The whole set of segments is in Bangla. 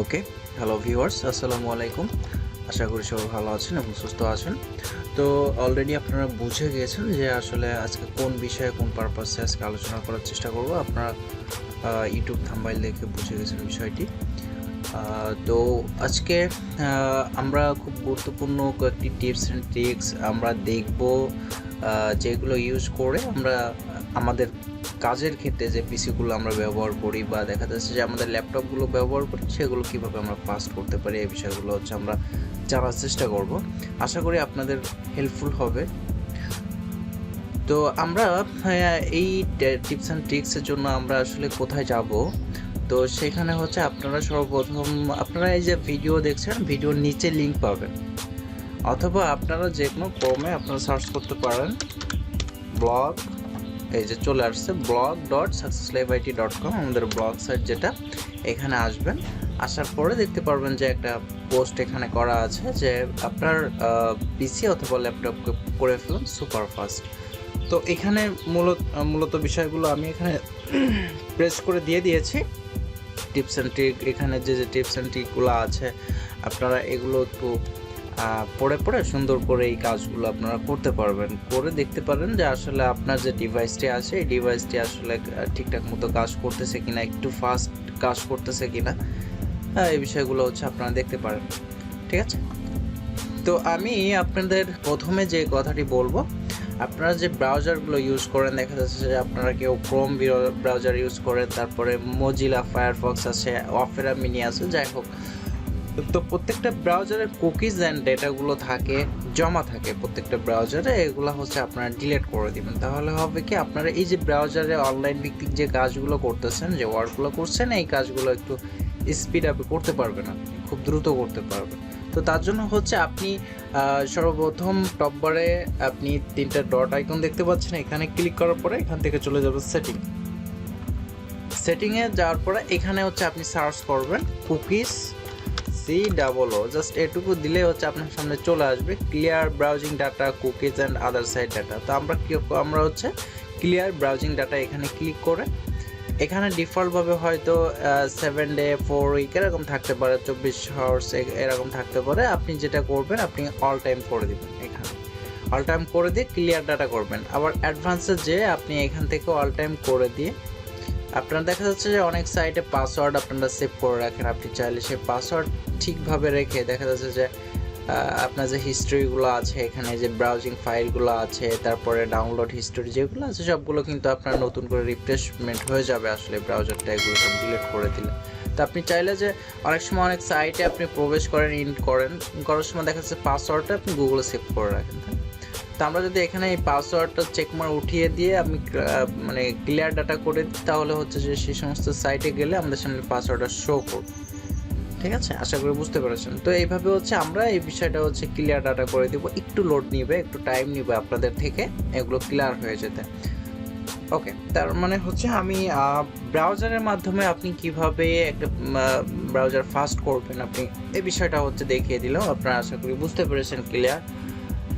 ওকে, হ্যালো ভিউয়ার্স, আসসালামু আলাইকুম। আশা করি সবাই ভালো আছেন এবং সুস্থ আছেন। তো অলরেডি আপনারা বুঝে গিয়েছেন যে আসলে আজকে কোন বিষয়ে কোন পারপাসে আজকে আলোচনা করার চেষ্টা করব। আপনারা ইউটিউব থাম্বনেল দেখে বুঝে গেছেন বিষয়টি। তো আজকে আমরা খুব গুরুত্বপূর্ণ কয়েকটি টিপস অ্যান্ড ট্রিক্স আমরা দেখব, যেগুলো ইউজ করে আমরা আমাদের কাজের ক্ষেত্রে যে পিসিগুলো আমরা ব্যবহার করি বা দেখা যাচ্ছে যে আমাদের ল্যাপটপগুলো ব্যবহার করি, সেগুলো কীভাবে আমরা ফাস্ট করতে পারি, এই বিষয়গুলো হচ্ছে আমরা জানার চেষ্টা করব। আশা করি আপনাদের হেল্পফুল হবে। তো আমরা এই টিপস অ্যান্ড ট্রিক্সের জন্য আমরা আসলে কোথায় যাব, তো সেখানে হচ্ছে আপনারা সর্বপ্রথম আপনারা এই যে ভিডিও দেখছেন, ভিডিওর নিচে লিঙ্ক পাবেন, অথবা আপনারা যে কোনো ক্রমে আপনারা সার্চ করতে পারেন ব্লগ, এই যে চলে আসছে blog.successlifeit.com, আমাদের ব্লগ সাইট যেটা, এখানে আসবেন। আসার পরে দেখতে পারবেন যে একটা পোস্ট এখানে করা আছে যে আপনার পিসি অথবা ল্যাপটপকে করে ফেলুন সুপার ফাস্ট। তো এখানে মূলত বিষয়গুলো আমি এখানে প্রেস করে দিয়ে দিয়েছি। টিপস অ্যান্ড ট্রিক, এখানে যে টিপস অ্যান্ড ট্রিকগুলো আছে আপনারা এগুলো একটু পড়ে সুন্দর করে এই কাজগুলো আপনারা করতে পারবেন, করে দেখতে পারেন যে আসলে আপনার যে ডিভাইসটি আছে এই ডিভাইসটি আসলে ঠিকঠাক মতো কাজ করতেছে কিনা, একটু ফাস্ট কাজ করতেছে কিনা, এই বিষয়গুলো হচ্ছে আপনারা দেখতে পারেন। ঠিক আছে, তো আমি আপনাদের প্রথমে যে কথাটি বলবো, আপনারা যে ব্রাউজারগুলো ইউজ করেন, দেখা যাচ্ছে যে আপনারা কেউ ক্রোম ব্রাউজার ইউজ করেন, তারপরে মোজিলা ফায়ারফক্স আছে, অপেরা মিনি আছে, যাই হোক, তো প্রত্যেকটা ব্রাউজারের কুকিজ অ্যান্ড ডেটাগুলো থাকে, জমা থাকে প্রত্যেকটা ব্রাউজারে, এগুলো হচ্ছে আপনারা ডিলিট করে দিবেন। তাহলে হবে কি, আপনারা এই যে ব্রাউজারে অনলাইন ভিত্তিক যে কাজগুলো করতেছেন, যে ওয়ার্কগুলো করছেন, এই কাজগুলো একটু স্পিড আপে করতে পারবেন, আপনি খুব দ্রুত করতে পারবেন। তো তার জন্য হচ্ছে আপনি সর্বপ্রথম টপ বারে আপনি তিনটা ডট আইকন দেখতে পাচ্ছেন, এখানে ক্লিক করার পরে এখান থেকে চলে যাবে সেটিংয়ে যাওয়ার পরে এখানে হচ্ছে আপনি সার্চ করবেন কুকিজ COO, জাস্ট এটুকু দিলে হচ্ছে আপনার সামনে চলে আসবে clear browsing data, cookies and other side data. তো আমরা হচ্ছে ক্লিয়ার ব্রাউজিং ডাটা এখানে ক্লিক করে, এখানে ডিফল্টভাবে হয়তো 7 ডে 4 উইক এরকম থাকতে পারে, 24 আওয়ার্স এরকম থাকতে পারে। আপনি যেটা করবেন, আপনি অল টাইম করে দিবেন, এখানে অল টাইম করে দিয়ে ক্লিয়ার ডাটা করবেন। আবার অ্যাডভান্সে যে আপনি এখান থেকে অল টাইম করে দিয়ে আপনার দেখা যাচ্ছে যে অনেক সাইটে পাসওয়ার্ড আপনারা সেভ করে রাখেন, আপনি চাইলে সেই পাসওয়ার্ড ঠিকভাবে রেখে দেখা যাচ্ছে যে আপনার যে হিস্ট্রিগুলো আছে, এখানে যে ব্রাউজিং ফাইলগুলো আছে, তারপরে ডাউনলোড হিস্ট্রি যেগুলো আছে, সবগুলো কিন্তু আপনার নতুন করে রিফ্রেশমেন্ট হয়ে যাবে আসলে ব্রাউজারটা এগুলো সব ডিলিট করে দিলে। তো আপনি চাইলে যে অনেক সময় অনেক সাইটে আপনি প্রবেশ করেন, করার সময় দেখা যাচ্ছে পাসওয়ার্ডটা আপনি গুগলে সেভ করে রাখেন। তো আমরা যদি এখানে এই পাসওয়ার্ডটা চেকমার উঠিয়ে দিয়ে আমি মানে ক্লিয়ার ডাটা করে দিই, তাহলে হচ্ছে যে সেই সমস্ত সাইটে গেলে আমাদের সামনে পাসওয়ার্ডটা শো করবে। ঠিক আছে, আশা করি বুঝতে পেরেছেন। তো এইভাবে হচ্ছে আমরা এই বিষয়টা হচ্ছে ক্লিয়ার ডাটা করে দিব, একটু লোড নিবে, একটু টাইম নিবে আপনাদের থেকে এগুলো ক্লিয়ার হয়ে যেতে। ওকে, তার মানে হচ্ছে আমি ব্রাউজারের মাধ্যমে আপনি কিভাবে একটা ব্রাউজার ফাস্ট করবেন আপনি, এই বিষয়টা হচ্ছে দেখিয়ে দিলাম, আপনারা আশা করি বুঝতে পেরেছেন ক্লিয়ার।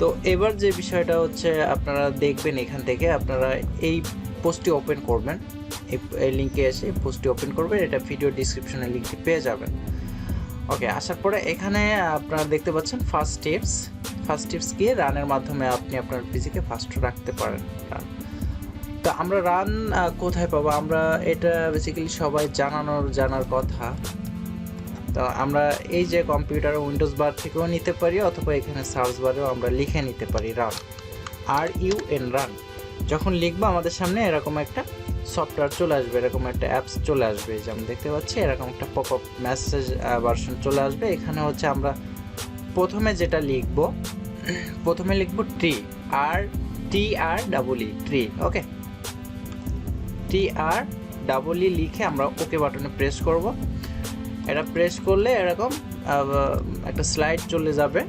তো এবার যে বিষয়টা হচ্ছে আপনারা দেখবেন, এখান থেকে আপনারা এই পোস্টটি ওপেন করবেন, এই লিঙ্কে এসে এই পোস্টটি ওপেন করবেন, এটা ভিডিও ডিসক্রিপশনে লিঙ্কটি পেয়ে যাবেন। ওকে, আসার পরে এখানে আপনারা দেখতে পাচ্ছেন ফার্স্ট টিপস গিয়ে রানের মাধ্যমে আপনি আপনার পিসিকে ফাস্ট রাখতে পারেন। তো আমরা রান কোথায় পাবো, আমরা এটা বেসিক্যালি সবাই জানার কথা। তো আমরা এই যে কম্পিউটার উইন্ডোজ বার থেকেও নিতে পারি, অথবা এখানে সার্চ বারেও আমরা লিখে নিতে পারি RUN রান। যখন লিখবো আমাদের সামনে এরকম একটা সফটওয়্যার চলে আসবে, এরকম একটা অ্যাপস চলে আসবে, যে আমি দেখতে পাচ্ছি এরকম একটা পপ আপ মেসেজ ভার্সন চলে আসবে। এখানে হচ্ছে আমরা প্রথমে যেটা লিখবো, ট্রি, ট্রি। ওকে, TREE লিখে আমরা ওকে বাটনে প্রেস করব। এটা প্রেস করলে এরকম একটা স্লাইড চলে যাবে।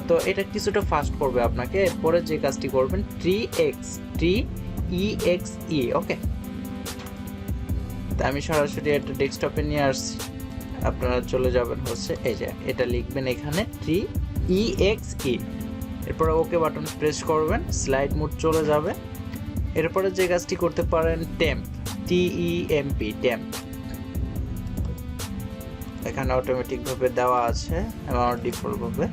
তো এটা কিছুটা ফাস্ট করবে আপনাকে। এরপরে যে কাজটি করবেন, TREXE। ওকে, তো আমি সরাসরি এটা ডেস্কটপে নিয়ে আসছি, আপনারা চলে যাবেন হচ্ছে এই যে এটা লিখবেন এখানে TREXE, এরপরে ওকে বাটন প্রেস করবেন, স্লাইড মোড চলে যাবে। এরপরে যে কাজটি করতে পারেন, TEMP, এখানে অটোমেটিকভাবে দেওয়া আছে অ্যামাউন্ট ডিফল্টভাবে।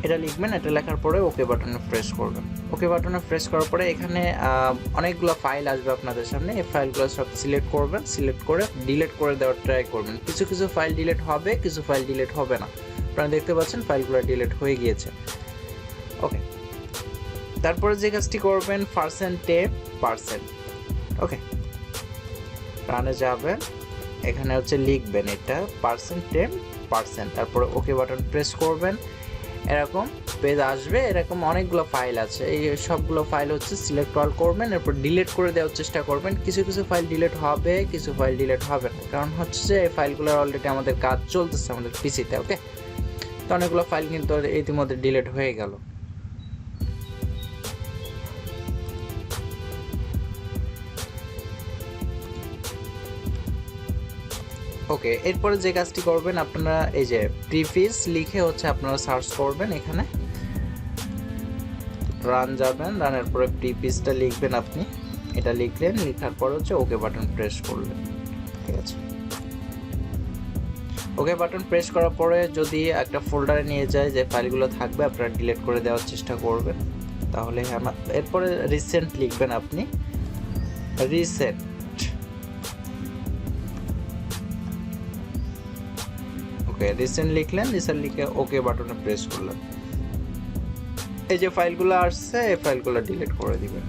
এটা লিখবেন, এটা লেখার পরে ওকে বাটনে প্রেস করবেন। ওকে বাটনে প্রেস করার পরে এখানে অনেকগুলো ফাইল আসবে আপনাদের সামনে। এই ফাইলগুলো সব সিলেক্ট করবেন, সিলেক্ট করে ডিলিট করে দেওয়ার ট্রাই করবেন। কিছু কিছু ফাইল ডিলিট হবে, কিছু ফাইল ডিলিট হবে না। আপনারা দেখতে পাচ্ছেন ফাইলগুলো ডিলিট হয়ে গিয়েছে। ওকে, তারপরে যে কাজটি করবেন %, ওকে, রানে যাবেন, এখানে হচ্ছে লিখবেন এটা %, তারপরে ওকে বাটন প্রেস করবেন। এরকম পেজ আসবে, এরকম অনেকগুলো ফাইল আছে। এই সবগুলো ফাইল হচ্ছে সিলেক্ট অল করবেন, এরপর ডিলিট করে দেওয়ার চেষ্টা করবেন। কিছু কিছু ফাইল ডিলিট হবে, কিছু ফাইল ডিলিট হবে না, কারণ হচ্ছে যে এই ফাইলগুলো অলরেডি আমাদের কাজ চলতেছে আমাদের পিসিতে। ওকে, তো অনেকগুলো ফাইল কিন্তু ইতিমধ্যে ডিলিট হয়ে গেল। ওকে, এরপরে যে কাজটি করবেন আপনারা এই যে প্রিফিস লিখে হচ্ছে আপনারা সার্চ করবেন। এখানে রান যাবেন, রানের পরে প্রিফিসটা লিখবেন আপনি। এটা লিখলেন, লেখার পর হচ্ছে ওকে বাটন প্রেস করলেন। ঠিক আছে, ওকে বাটন প্রেস করার পরে যদি একটা ফোল্ডারে নিয়ে যায় যে ফাইলগুলো থাকবে আপনারা ডিলিট করে দেওয়ার চেষ্টা করবেন। তাহলে এরপরে রিসেন্ট লিখবেন আপনি, রিসেন্ট। ওকে, রিসেন্ট লিখলেন, রিসেন্ট লিখে ওকে বাটনে প্রেস করলেন। এই যে ফাইলগুলো আসছে এই ফাইলগুলো ডিলিট করে দিবেন।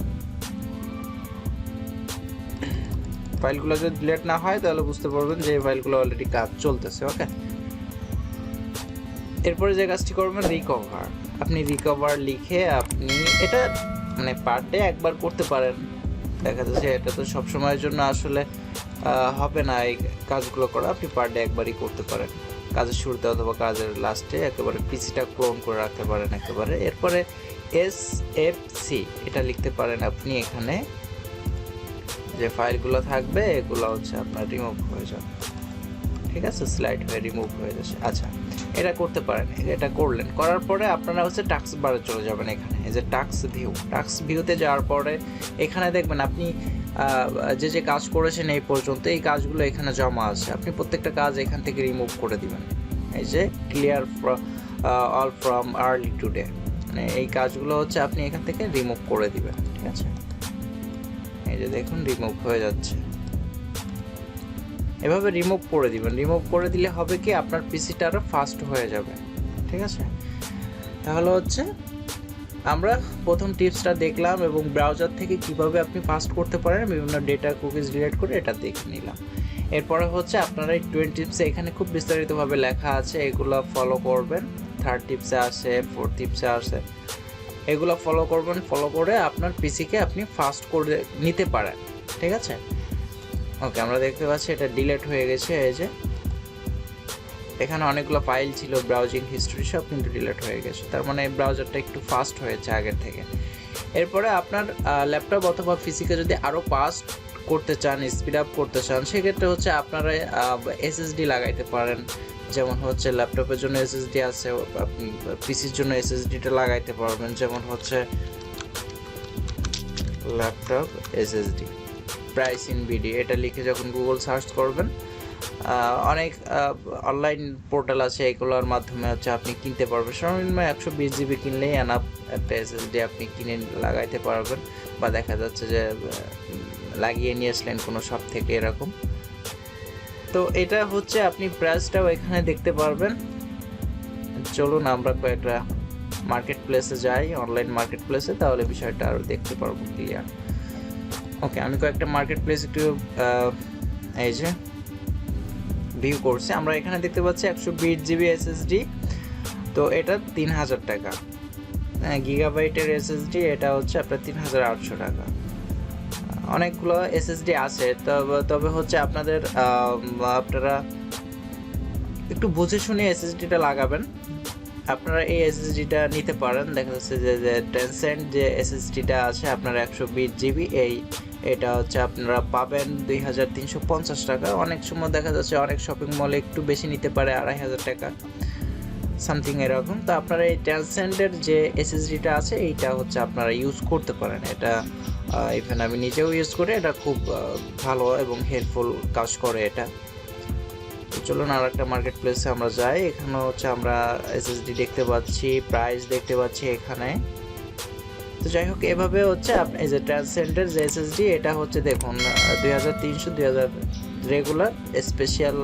ফাইলগুলো যদি ডিলিট না হয় তাহলে বুঝতে পারবেন যে এই ফাইলগুলো অলরেডি কাজ চলতেছে। ওকে, এরপরে যে কাজটি করবেন রিকভার। আপনি রিকভার লিখে আপনি এটা মানে পার ডে একবার করতে পারেন। দেখা যাচ্ছে এটা তো সব সময়ের জন্য আসলে হবে না এই কাজগুলো করা। আপনি পার ডে একবারই করতে পারেন, কাজের শুরুতে অথবা কাজের লাস্টে একেবারে পিসিটা ক্লোন করে রাখতে পারেন একেবারে। এরপরে SFC এটা লিখতে পারেন আপনি। এখানে যে ফাইলগুলো থাকবে এগুলো হচ্ছে আপনার রিমুভ হয়ে যাবে। ঠিক আছে, স্লাইড হয়ে রিমুভ হয়ে যাচ্ছে। আচ্ছা, এটা করতে পারেন। এটা করলেন, করার পরে আপনারা হচ্ছে টাস্ক বারে চলে যাবেন। এখানে এই যে টাস্ক ভিউতে যাওয়ার পরে এখানে দেখবেন আপনি যে যে কাজ করেছেন এই পর্যন্ত এই কাজগুলো এখানে জমা আছে। আপনি প্রত্যেকটা কাজ এখান থেকে রিমুভ করে দিবেন। এই যে clear all from early today, মানে এই কাজগুলো হচ্ছে আপনি এখান থেকে রিমুভ করে দিবেন। ঠিক আছে, এই যে দেখুন রিমুভ হয়ে যাচ্ছে। এভাবে রিমুভ করে দিবেন। রিমুভ করে দিলে হবে কি আপনার পিসিটা আরও ফাস্ট হয়ে যাবে। ঠিক আছে, তাহলে হচ্ছে আমরা প্রথম টিপসটা দেখলাম এবং ব্রাউজার থেকে কিভাবে আপনি ফাস্ট করতে পারেন বিভিন্ন ডেটা কুকিজ ডিলিট করে এটা দেখে নিলাম। এরপরে হচ্ছে আপনারা এই 20 টিপসে এখানে খুব বিস্তারিতভাবে লেখা আছে, এগুলো ফলো করবেন। 3rd টিপসে আসে, 4th টিপসে আসে, এগুলো ফলো করবেন। ফলো করে আপনার পিসিকে আপনি ফাস্ট করে নিতে পারেন। ঠিক আছে, ওকে, আমরা দেখতে পাচ্ছি এটা ডিলিট হয়ে গেছে। এই যে এখানে অনেকগুলো ফাইল ছিল, ব্রাউজিং হিস্ট্রি সব কিন্তু ডিলিট হয়ে গেছে। তার মানে এই ব্রাউজারটা একটু ফাস্ট হয়েছে আগের থেকে। এরপরে আপনার ল্যাপটপ অথবা পিসিকে যদি আরও ফাস্ট করতে চান, স্পিড আপ করতে চান, সেক্ষেত্রে হচ্ছে আপনারা SSD লাগাইতে পারেন। যেমন হচ্ছে ল্যাপটপের জন্য SSD আছে, আপনি পিসির জন্য SSDটা লাগাইতে পারবেন। যেমন হচ্ছে laptop SSD price in BD এটা লিখে যখন গুগল সার্চ করবেন অনেক অনলাইন পোর্টাল আছে, এগুলোর মাধ্যমে হচ্ছে আপনি কিনতে পারবেন। সর্বনিম্ন 120 GB কিনলেই এনাফ একটা SSD আপনি কিনে লাগাইতে পারবেন, বা দেখা যাচ্ছে যে লাগিয়ে নিয়ে আসলেন কোনো শপ থেকে এরকম। তো এটা হচ্ছে আপনি প্রাইসটাও এখানে দেখতে পারবেন। চলুন আমরা কয়েকটা মার্কেট প্লেসে যাই, অনলাইন মার্কেট প্লেসে, তাহলে বিষয়টা আরও দেখতে পারবো ক্লিয়ার। ওকে, আমি কয়েকটা মার্কেট প্লেস একটু এই যে ভিউ করছি। আমরা এখানে দেখতে পাচ্ছি 120 GB SSD, তো এটা 3000 টাকা। গিগাবাইটের SSD এটা হচ্ছে আপনার 3800 টাকা। অনেকগুলো SSD আছে, তবে হচ্ছে আপনারা একটু বুঝে শুনে SSDটা লাগাবেন। আপনারা এই SSDটা নিতে পারেন। দেখা যাচ্ছে যে টেনসেন্ট যে SSDটা আছে আপনার 120 GB, এটা হচ্ছে আপনারা পাবেন 2350 টাকা। অনেক সময় দেখা যাচ্ছে অনেক শপিং মলে একটু বেশি নিতে পারে, 2500 টাকা সামথিং এরকম। তো আপনারা এই টেনসেন্টের যে SSDটা আছে এইটা হচ্ছে আপনারা ইউজ করতে পারেন। এটা ইভেন আমি নিজেও ইউজ করি, এটা খুব ভালো এবং হেল্পফুল কাজ করে এটা। তো চলুন আর একটা মার্কেট প্লেসে আমরা যাই। এখানে হচ্ছে আমরা এসএসডি দেখতে পাচ্ছি, প্রাইস দেখতে পাচ্ছি এখানে। তো যাই হোক, এভাবে হচ্ছে আপনি এই যে ট্রান্সেন্ডের যে এসএসডি, এটা হচ্ছে দেখুন 2300, 2000 রেগুলার, স্পেশাল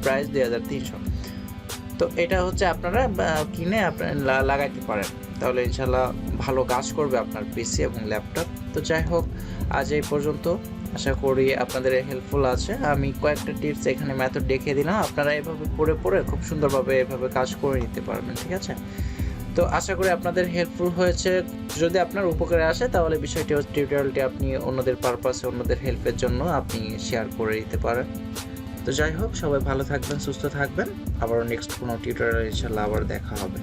প্রাইস 2300। তো এটা হচ্ছে আপনারা কিনে আপনারা লাগাইতে পারেন, তাহলে ইনশাল্লাহ ভালো কাজ করবে আপনার পিসি এবং ল্যাপটপ। তো যাই হোক, আজ এই পর্যন্ত, আশা করি আপনাদের হেল্পফুল আছে। আমি কয়েকটা টিপস এখানে মেথড দেখিয়ে দিলাম, আপনারা এভাবে পড়ে খুব সুন্দরভাবে এভাবে কাজ করে নিতে পারবেন, ঠিক আছে? তো আশা করি আপনাদের হেল্পফুল হয়েছে। যদি আপনার উপকারে আসে তাহলে বিষয়টি টিউটোরিয়ালটি আপনি অন্যদের পারপাসে, অন্যদের হেল্পের জন্য আপনি শেয়ার করে দিতে পারেন। তো যাই হোক, সবাই ভালো থাকবেন, সুস্থ থাকবেন। আবার নেক্সট কোনো টিউটোরিয়াল ইনশাল্লাহ আবার দেখা হবে।